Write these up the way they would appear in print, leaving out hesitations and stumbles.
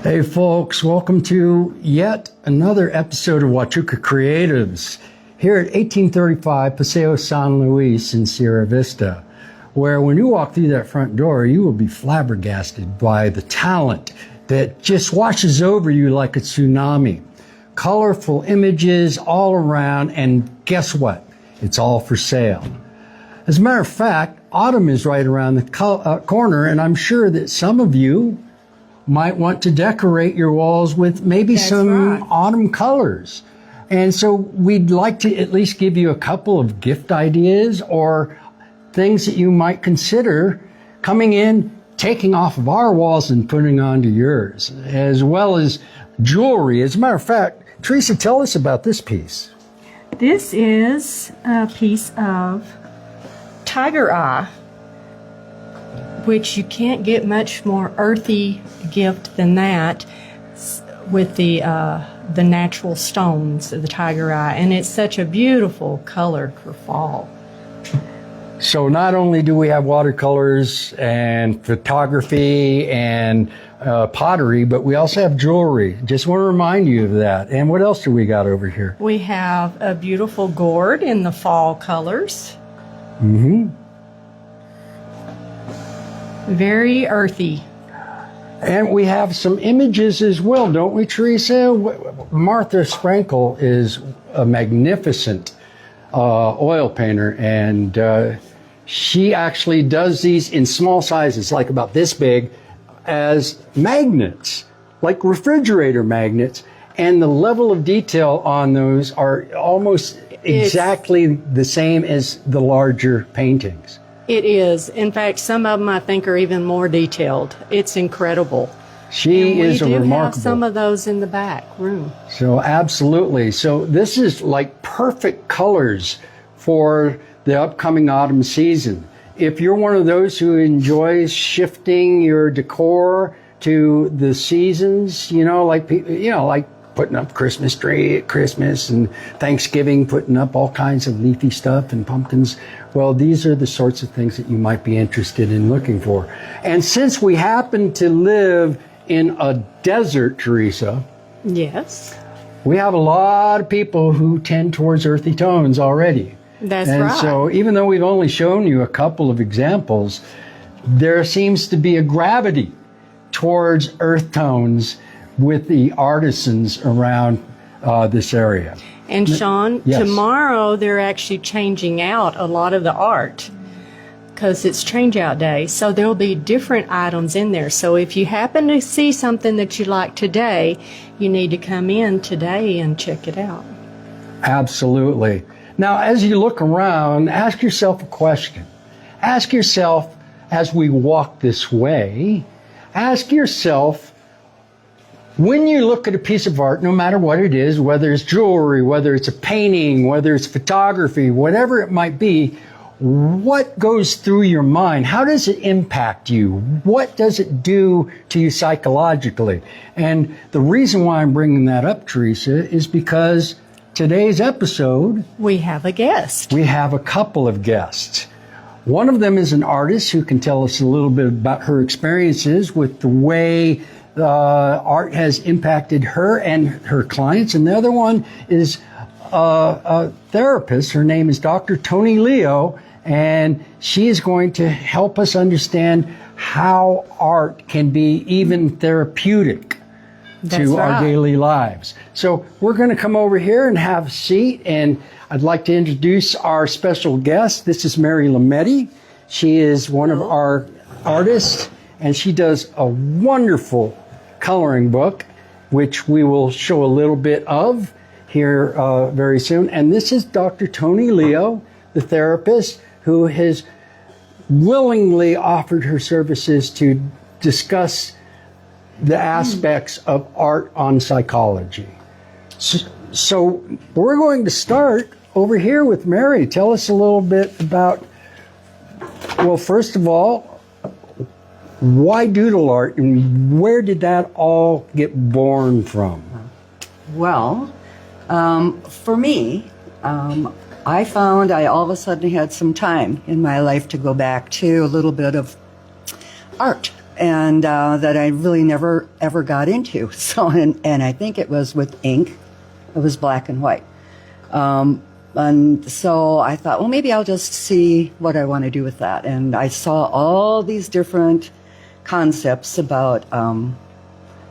Hey folks, welcome to yet another episode of Huachuca Creatives here at 1835 Paseo San Luis in Sierra Vista, where when you walk through that front door, you will be flabbergasted by the talent that just washes over you like a tsunami. Colorful images all around, and guess what? It's all for sale. As a matter of fact, autumn is right around the corner, and I'm sure that some of you might want to decorate your walls with maybe some autumn colors. And so we'd like to at least give you a couple of gift ideas or things that you might consider coming in, taking off of our walls and putting onto yours, as well as jewelry. As a matter of fact, Teresa, tell us about this piece. This is a piece of tiger eye, which you can't get much more earthy gift than that, with the natural stones of the tiger eye, and it's such a beautiful color for fall. So not only do we have watercolors and photography and pottery, but we also have jewelry. Just want to remind you of that. And what else do we got over here? We have a beautiful gourd in the fall colors. Very earthy. And we have some images as well, don't we, Teresa? Martha Sprankle is a magnificent oil painter, and she actually does these in small sizes, like about this big, as magnets, like refrigerator magnets, and the level of detail on those are almost exactly the same as the larger paintings. It is. In fact, some of them I think are even more detailed. It's incredible. She is a remarkable. We do have some of those in the back room. So absolutely. So this is like perfect colors for the upcoming autumn season. If you're one of those who enjoys shifting your decor to the seasons, like putting up Christmas tree at Christmas and Thanksgiving, putting up all kinds of leafy stuff and pumpkins. Well, these are the sorts of things that you might be interested in looking for. And since we happen to live in a desert, Teresa. Yes. We have a lot of people who tend towards earthy tones already. That's right. And so even though we've only shown you a couple of examples, there seems to be a gravity towards earth tones with the artisans around this area. And Sean, yes. Tomorrow they're actually changing out a lot of the art because it's change out day. So there'll be different items in there. So if you happen to see something that you like today, you need to come in today and check it out. Absolutely. Now, as you look around, ask yourself a question. Ask yourself, as we walk this way, ask yourself, when you look at a piece of art, no matter what it is, whether it's jewelry, whether it's a painting, whether it's photography, whatever it might be, what goes through your mind? How does it impact you? What does it do to you psychologically? And the reason why I'm bringing that up, Teresa, is because today's episode, we have a guest. We have a couple of guests. One of them is an artist who can tell us a little bit about her experiences with the way art has impacted her and her clients. And the other one is a therapist. Her name is Dr. Toni Leo, and she is going to help us understand how art can be even therapeutic to our daily lives. So we're going to come over here and have a seat, and I'd like to introduce our special guest. This is Mary Lametti. She is one of our artists, and she does a wonderful coloring book, which we will show a little bit of here very soon. And this is Dr. Toni Leo, the therapist, who has willingly offered her services to discuss the aspects of art on psychology. So we're going to start over here with Mary. Tell us a little bit about, well, first of all, why doodle art, and where did that all get born from? Well, for me, I found I all of a sudden had some time in my life to go back to a little bit of art and that I really never ever got into. So, and I think it was with ink. It was black and white. And so I thought, well, maybe I'll just see what I want to do with that. And I saw all these different concepts about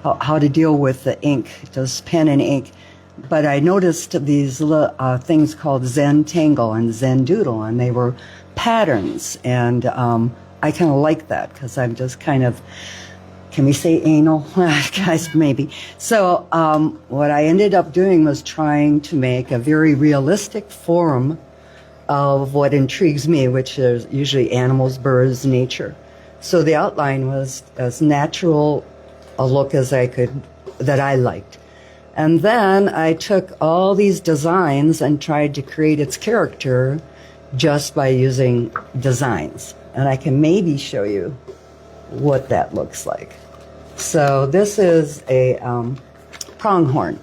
how to deal with the ink, just pen and ink. But I noticed these things called Zen Tangle and Zen Doodle, and they were patterns. And I kind of like that because I'm just kind of, can we say anal? Guys, maybe. So what I ended up doing was trying to make a very realistic form of what intrigues me, which is usually animals, birds, nature. So the outline was as natural a look as I could, that I liked. And then I took all these designs and tried to create its character just by using designs. And I can maybe show you what that looks like. So this is a pronghorn.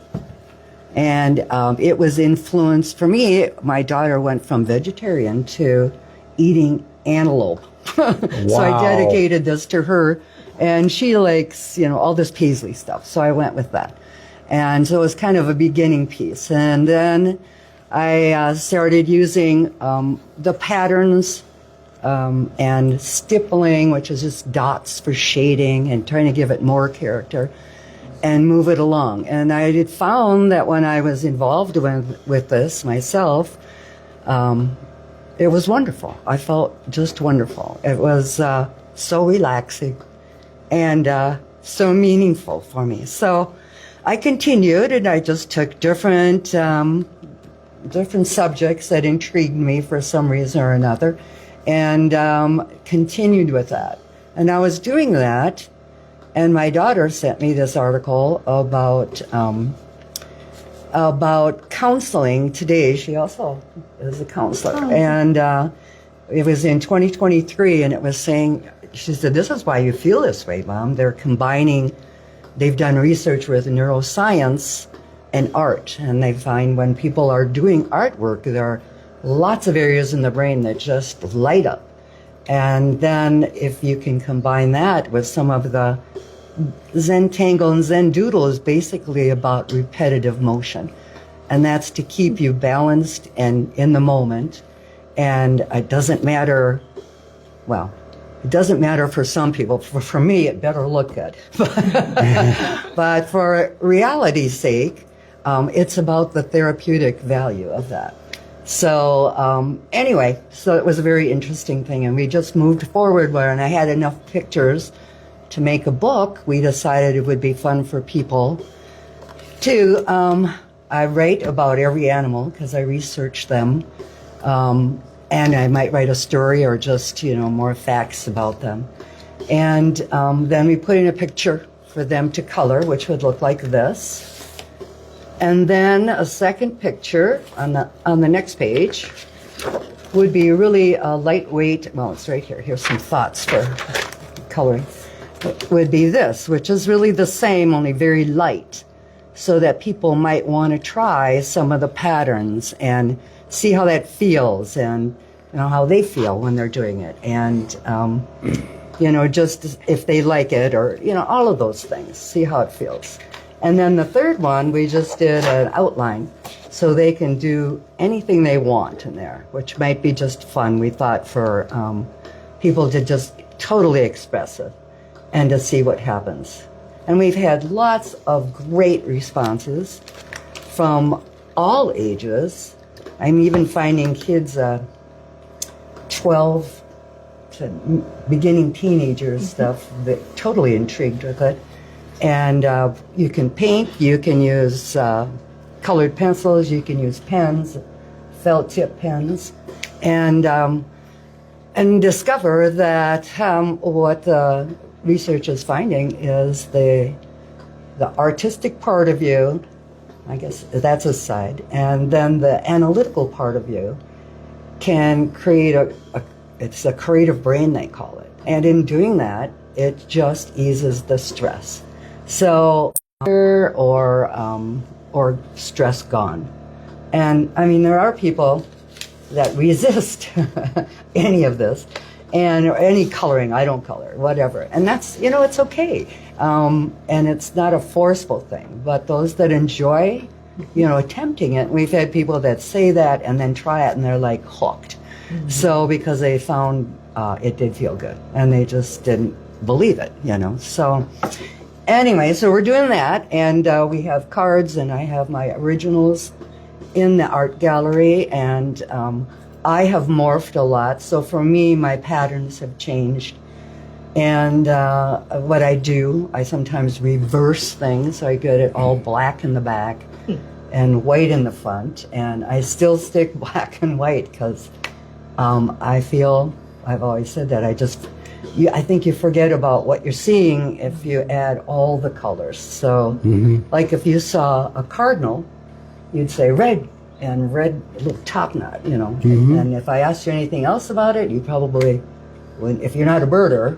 And it was influenced, for me, my daughter went from vegetarian to eating antelope. So I dedicated this to her. And she likes, all this paisley stuff. So I went with that. And so it was kind of a beginning piece. And then I started using the patterns and stippling, which is just dots for shading and trying to give it more character and move it along. And I had found that when I was involved with this myself, it was wonderful. I felt just wonderful. It was so relaxing and so meaningful for me. So I continued, and I just took different subjects that intrigued me for some reason or another, and continued with that. And I was doing that, and my daughter sent me this article about counseling today. She also is a counselor, and it was in 2023, and it was saying, she said, "This is why you feel this way, Mom. They've done research with neuroscience and art, and they find when people are doing artwork, there are lots of areas in the brain that just light up. And then if you can combine that with some of the Zen Tangle and Zen Doodle is basically about repetitive motion. And that's to keep you balanced and in the moment. And it doesn't matter, well, it doesn't matter for some people. For me, it better look good. But for reality's sake, it's about the therapeutic value of that. So anyway, so it was a very interesting thing. And we just moved forward when I had enough pictures to make a book. We decided it would be fun for people to, I write about every animal because I research them. And I might write a story or just, more facts about them. And then we put in a picture for them to color, which would look like this. And then a second picture on the next page would be really lightweight. Well, it's right here. Here's some thoughts for coloring. Would be this, which is really the same, only very light, so that people might want to try some of the patterns and see how that feels and how they feel when they're doing it, and just if they like it, or all of those things, see how it feels. And then the third one, we just did an outline so they can do anything they want in there, which might be just fun. We thought for people to just totally express it and to see what happens. And we've had lots of great responses from all ages. I'm even finding kids 12 to beginning teenagers stuff that totally intrigued with it. And you can paint, you can use colored pencils, you can use pens, felt tip pens, and discover that what the research is finding is the artistic part of you, I guess that's a side, and then the analytical part of you can create it's a creative brain, they call it. And in doing that, it just eases the stress. So, or stress gone. And I mean, there are people that resist any of this. and or any coloring. I don't color, whatever. And that's, you know, it's okay. And it's not a forceful thing. But those that enjoy, you know, attempting it, we've had people that say that and then try it and they're like hooked. So because they found it did feel good and they just didn't believe it, you know. So anyway, so we're doing that, and we have cards, and I have my originals in the art gallery, and I have morphed a lot. So for me, my patterns have changed. And what I do, I sometimes reverse things. So I get it all black in the back and white in the front. And I still stick black and white because I feel, I've always said that, I think you forget about what you're seeing if you add all the colors. So like if you saw a cardinal, you'd say red, and red, little top knot, you know. And if I asked you anything else about it, you probably, if you're not a birder,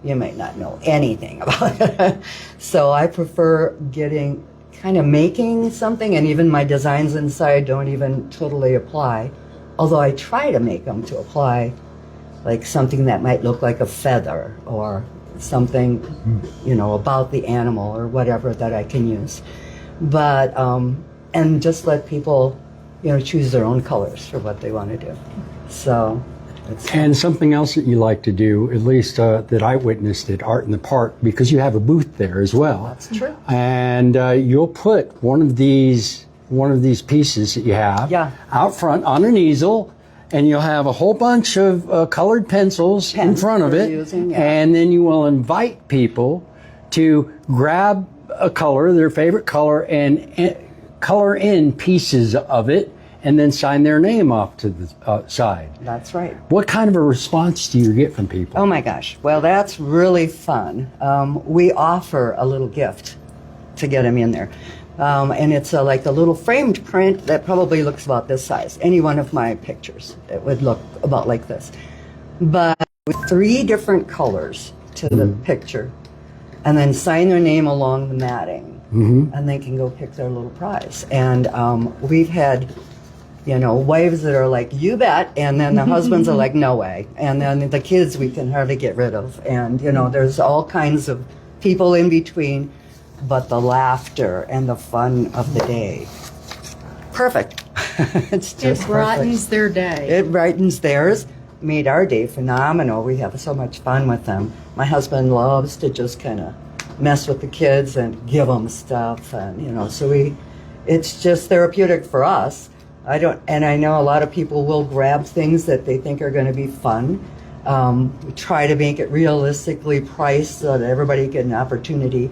you might not know anything about it. So I prefer kind of making something, and even my designs inside don't even totally apply. Although I try to make them to apply, like something that might look like a feather or something, you know, about the animal or whatever that I can use. But, and just let people, you know, choose their own colors for what they want to do. So and something else that you like to do, at least that I witnessed at Art in the Park, because you have a booth there as well. That's true. And you'll put one of these pieces that you have out front on an easel, and you'll have a whole bunch of colored pencils in front of it, and then you will invite people to grab a color, their favorite color, and color in pieces of it, and then sign their name off to the side. That's right. What kind of a response do you get from people? Oh my gosh. Well, that's really fun. We offer a little gift to get them in there. And it's like a little framed print that probably looks about this size. Any one of my pictures, it would look about like this. But with 3 different colors to the picture, and then sign their name along the matting, and they can go pick their little prize. And we've had, you know, wives that are like, you bet, and then the husbands are like, no way. And then the kids we can hardly get rid of. And, you know, there's all kinds of people in between, but the laughter and the fun of the day. Perfect. It's just It brightens perfect. their day. It brightens theirs. Made our day phenomenal. We have so much fun with them. My husband loves to just kind of mess with the kids and give them stuff, and, you know, so it's just therapeutic for us. And I know a lot of people will grab things that they think are going to be fun. We try to make it realistically priced so that everybody get an opportunity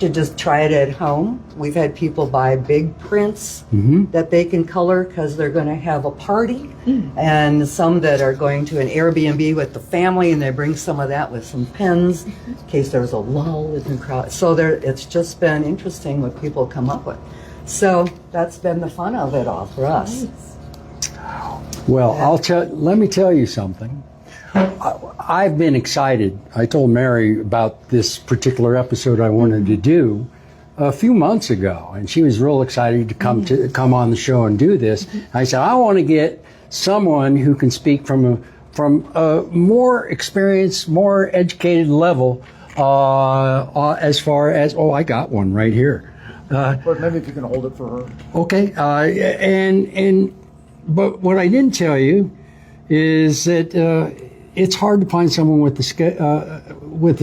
to just try it at home. We've had people buy big prints that they can color because they're going to have a party, and some that are going to an Airbnb with the family, and they bring some of that with some pens in case there's a lull in the crowd. So it's just been interesting what people come up with. So that's been the fun of it all for us. Well, let me tell you something. I've been excited. I told Mary about this particular episode I wanted to do a few months ago, and she was real excited to come on the show and do this. I said, I want to get someone who can speak from a more experienced, more educated level as far as, I got one right here. But maybe if you can hold it for her. Okay, but what I didn't tell you is that it's hard to find someone with the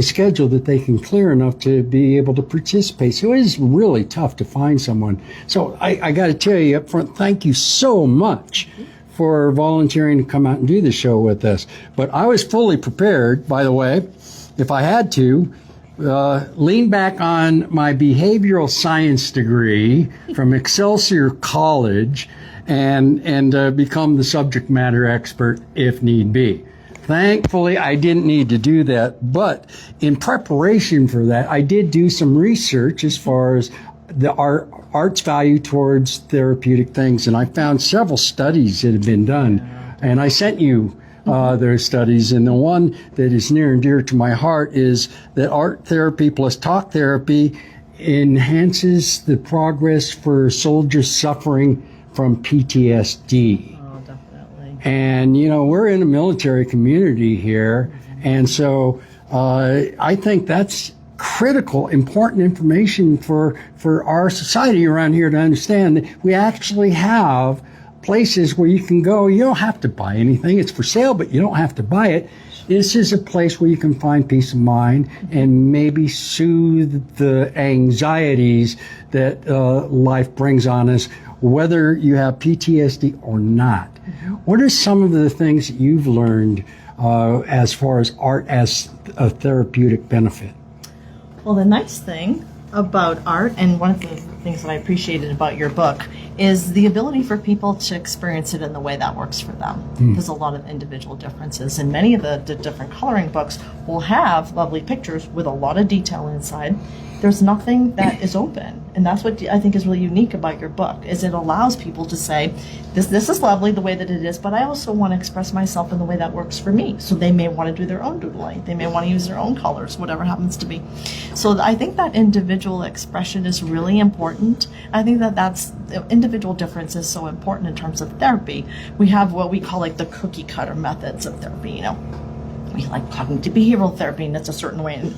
schedule that they can clear enough to be able to participate. So it is really tough to find someone. So I got to tell you up front, thank you so much for volunteering to come out and do the show with us. But I was fully prepared, by the way, if I had to, lean back on my behavioral science degree from Excelsior College and become the subject matter expert if need be. Thankfully, I didn't need to do that, but in preparation for that, I did do some research as far as the art's value towards therapeutic things, and I found several studies that have been done, and I sent you those studies, and the one that is near and dear to my heart is that art therapy plus talk therapy enhances the progress for soldiers suffering from PTSD. Oh, definitely. And, you know, we're in a military community here. And so I think that's critical, important information for our society around here to understand that we actually have places where you can go. You don't have to buy anything. It's for sale, but you don't have to buy it. This is a place where you can find peace of mind and maybe soothe the anxieties that life brings on us, whether you have PTSD or not. What are some of the things that you've learned as far as art as a therapeutic benefit? Well, the nice thing about art, and one of the things that I appreciated about your book, is the ability for people to experience it in the way that works for them. There's a lot of individual differences, and many of the different coloring books will have lovely pictures with a lot of detail inside. There's nothing that is open, and that's what I think is really unique about your book, is it allows people to say, this is lovely the way that it is, but I also want to express myself in the way that works for me. So they may want to do their own doodling, they may want to use their own colors, whatever happens to be. So I think that individual expression is really important. I think that that's individual difference is so important in terms of therapy. We have what we call like the cookie cutter methods of therapy, you know. We like cognitive behavioral therapy, and it's a certain way.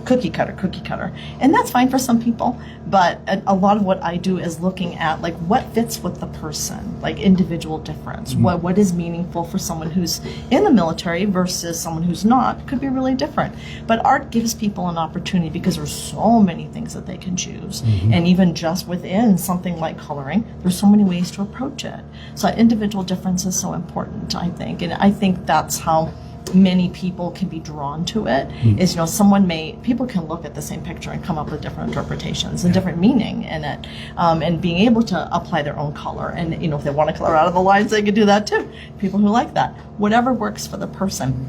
Cookie cutter. And that's fine for some people, but a lot of what I do is looking at like what fits with the person, like individual difference. What is meaningful for someone who's in the military versus someone who's not could be really different. But art gives people an opportunity because there's so many things that they can choose. And even just within something like coloring, there's so many ways to approach it. So individual difference is so important, I think. And I think that's how many people can be drawn to it. Is, you know, people can look at the same picture and come up with different interpretations and different meaning in it, and being able to apply their own color. And, you know, if they want to color out of the lines, they can do that too. People who like that, whatever works for the person.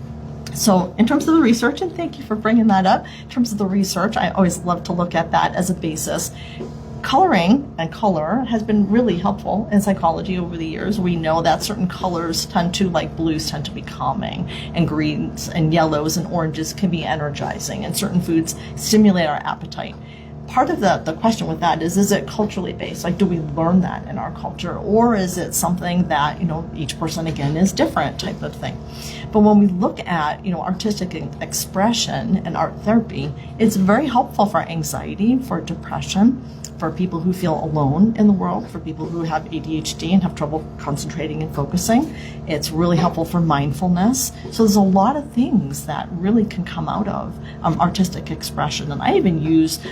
So in terms of the research, and thank you for bringing that up, in terms of the research, I always love to look at that as a basis. Coloring and color has been really helpful in psychology over the years. We know that certain colors like blues tend to be calming, and greens and yellows and oranges can be energizing, and certain foods stimulate our appetite. Part of the question with that is it culturally based? Like, do we learn that in our culture, or is it something that, you know, each person again is different type of thing? But when we look at, you know, artistic expression and art therapy, it's very helpful for anxiety, for depression, for people who feel alone in the world, for people who have ADHD and have trouble concentrating and focusing. It's really helpful for mindfulness. So there's a lot of things that really can come out of artistic expression. And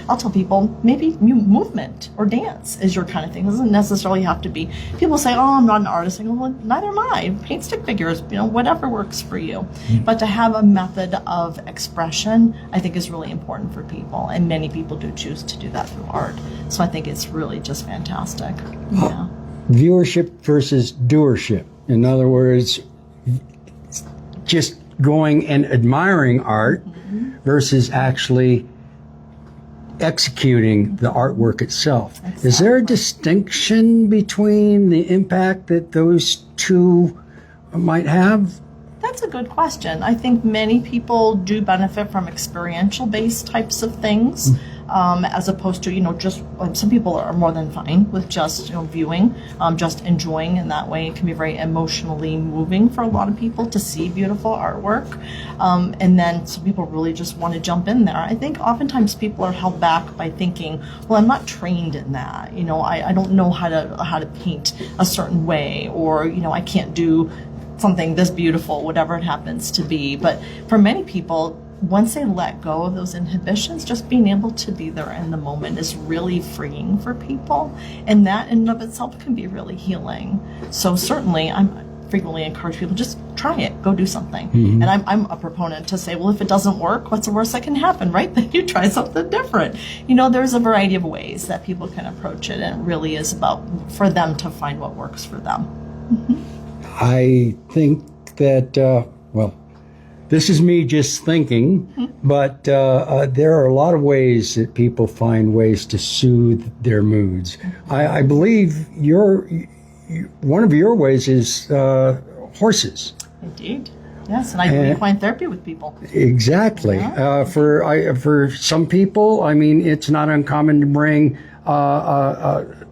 I'll tell people, maybe movement or dance is your kind of thing. It doesn't necessarily have to be, people say, oh, I'm not an artist. I go, well, neither am I. Paint stick figures, you know, whatever works for you. But to have a method of expression, I think is really important for people. And many people do choose to do that through art. So I think it's really just fantastic. Yeah. Viewership versus doership. In other words, just going and admiring art versus actually executing the artwork itself. Exactly. Is there a distinction between the impact that those two might have? That's a good question. I think many people do benefit from experiential-based types of things, as opposed to, you know, just some people are more than fine with just, you know, viewing, just enjoying in that way. It can be very emotionally moving for a lot of people to see beautiful artwork, and then some people really just want to jump in there. I think oftentimes people are held back by thinking, well, I'm not trained in that. You know, I don't know how to paint a certain way, or, you know, I can't do something this beautiful, whatever it happens to be. But for many people, once they let go of those inhibitions, just being able to be there in the moment is really freeing for people. And that in and of itself can be really healing. So certainly I'm frequently encourage people, just try it, go do something. And I'm a proponent to say, well, if it doesn't work, what's the worst that can happen, right? Then you try something different. You know, there's a variety of ways that people can approach it, and it really is about for them to find what works for them. I think that, well, this is me just thinking, but there are a lot of ways that people find ways to soothe their moods. I believe one of your ways is horses. Indeed. Yes, and I do equine therapy with people. Exactly. Yeah. For some people, I mean, it's not uncommon to bring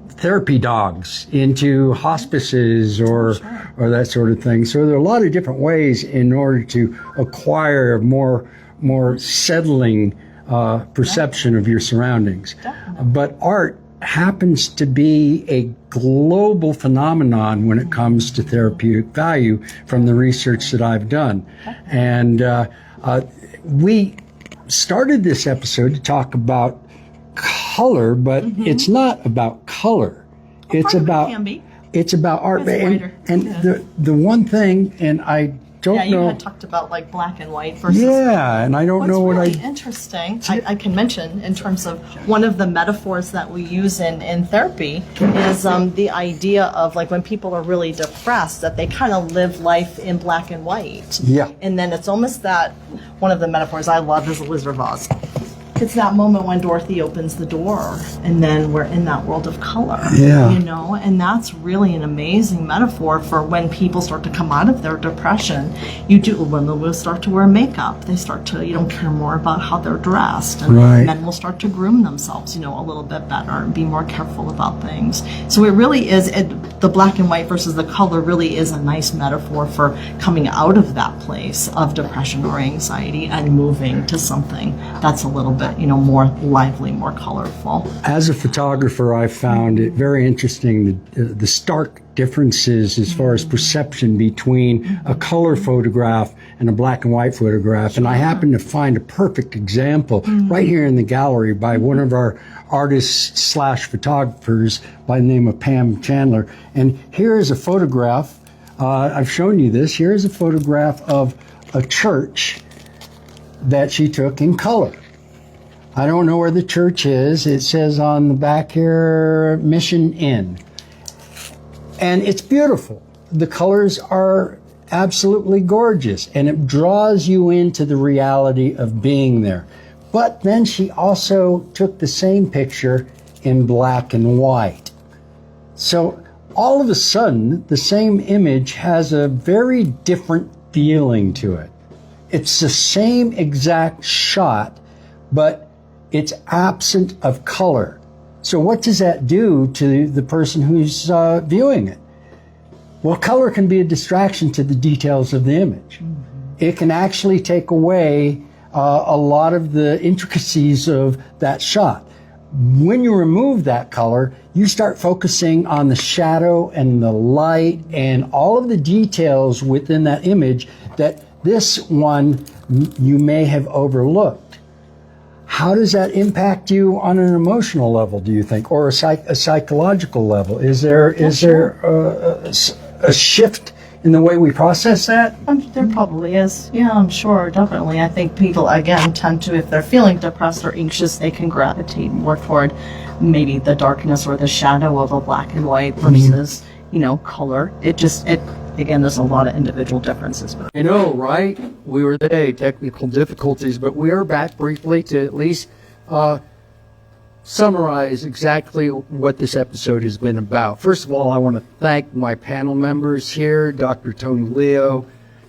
therapy dogs into hospices or that sort of thing. So there are a lot of different ways in order to acquire a more settling perception of your surroundings. Definitely. But art happens to be a global phenomenon when it comes to therapeutic value from the research that I've done. And we started this episode to talk about color, but it's not about color. It's about it's about art. And the one thing, and I don't know. Yeah, you had talked about like black and white versus. Yeah, and I don't know what What's really interesting, I can mention in terms of one of the metaphors that we use in therapy is the idea of like when people are really depressed that they kind of live life in black and white. Yeah. And then it's almost that one of the metaphors I love is a Wizard of Oz. It's that moment when Dorothy opens the door and then we're in that world of color. Yeah. You know, and that's really an amazing metaphor for when people start to come out of their depression. When they will start to wear makeup, they start to, care more about how they're dressed. And Right. men will start to groom themselves, a little bit better and be more careful about things. So it really is, the black and white versus the color really is a nice metaphor for coming out of that place of depression or anxiety and moving to something that's a little bit more lively, more colorful. As a photographer, I found it very interesting the stark differences as far as perception between a color photograph and a black and white photograph. And I happened to find a perfect example right here in the gallery by one of our artists / photographers by the name of Pam Chandler. And here is a photograph. I've shown you this. Here is a photograph of a church that she took in color. I don't know where the church is. It says on the back here, Mission Inn. And it's beautiful. The colors are absolutely gorgeous, and it draws you into the reality of being there. But then she also took the same picture in black and white. So all of a sudden, the same image has a very different feeling to it. It's the same exact shot, but it's absent of color. So what does that do to the person who's viewing it? Well, color can be a distraction to the details of the image. It can actually take away a lot of the intricacies of that shot. When you remove that color, you start focusing on the shadow and the light and all of the details within that image that this one you may have overlooked. How does that impact you on an emotional level, do you think, or a psychological level? Is there a shift in the way we process that? There probably is. Yeah, I'm sure, definitely. I think people, again, tend to, if they're feeling depressed or anxious, they can gravitate more toward maybe the darkness or the shadow of a black and white versus, color. Again, there's a lot of individual differences. I know, right? We were today, technical difficulties, but we are back briefly to at least summarize exactly what this episode has been about. First of all, I want to thank my panel members here, Dr. Toni Leo,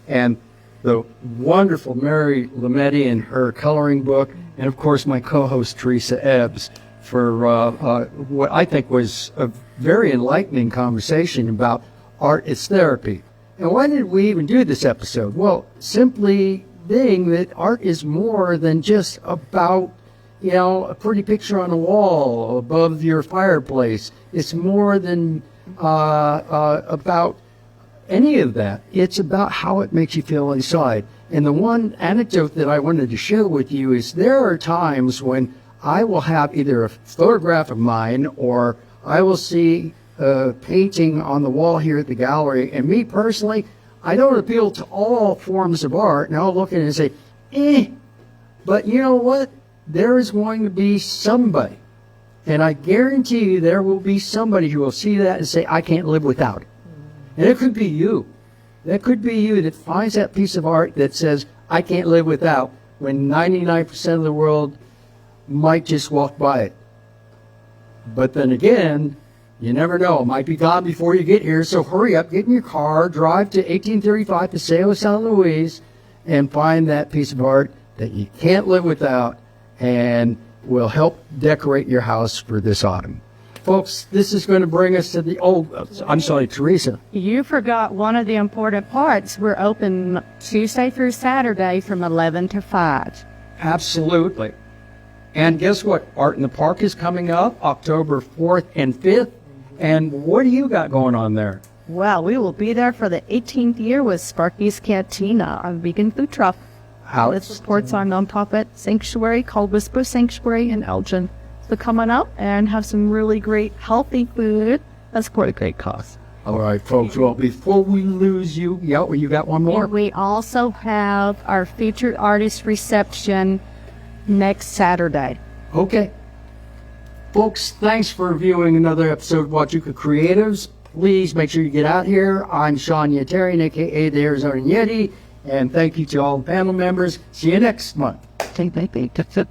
and the wonderful Mary Lametti and her coloring book, and of course my co-host Teresa Ebbs for what I think was a very enlightening conversation about art as therapy. And why did we even do this episode? Well, simply being that art is more than just about, a pretty picture on a wall above your fireplace. It's more than about any of that. It's about how it makes you feel inside. And the one anecdote that I wanted to share with you is there are times when I will have either a photograph of mine or I will see painting on the wall here at the gallery, and me personally, I don't appeal to all forms of art, and I'll look at it and say, but you know what? There is going to be somebody, and I guarantee you there will be somebody who will see that and say, I can't live without it. And it could be you. That could be you that finds that piece of art that says, I can't live without, when 99% of the world might just walk by it. But then again, You never know. It might be gone before you get here. So hurry up, get in your car, drive to 1835 Paseo, San Luis, and find that piece of art that you can't live without and will help decorate your house for this autumn. Folks, this is going to bring us to the, I'm sorry, Teresa. You forgot one of the important parts. We're open Tuesday through Saturday from 11 to 5. Absolutely. And guess what? Art in the Park is coming up October 4th and 5th. And what do you got going on there? Well, we will be there for the 18th year with Sparky's Cantina, a vegan food truck. How It supports our nonprofit sanctuary called Whisper Sanctuary in Elgin. So come on up and have some really great healthy food and support a great cause. All right, folks. Well, before we lose you, you got one more? And we also have our featured artist reception next Saturday. Okay. Folks, thanks for viewing another episode of Huachuca Creatives. Please make sure you get out here. I'm Sean Yetarian, a.k.a. the Arizona Yeti. And thank you to all the panel members. See you next month. Thank you.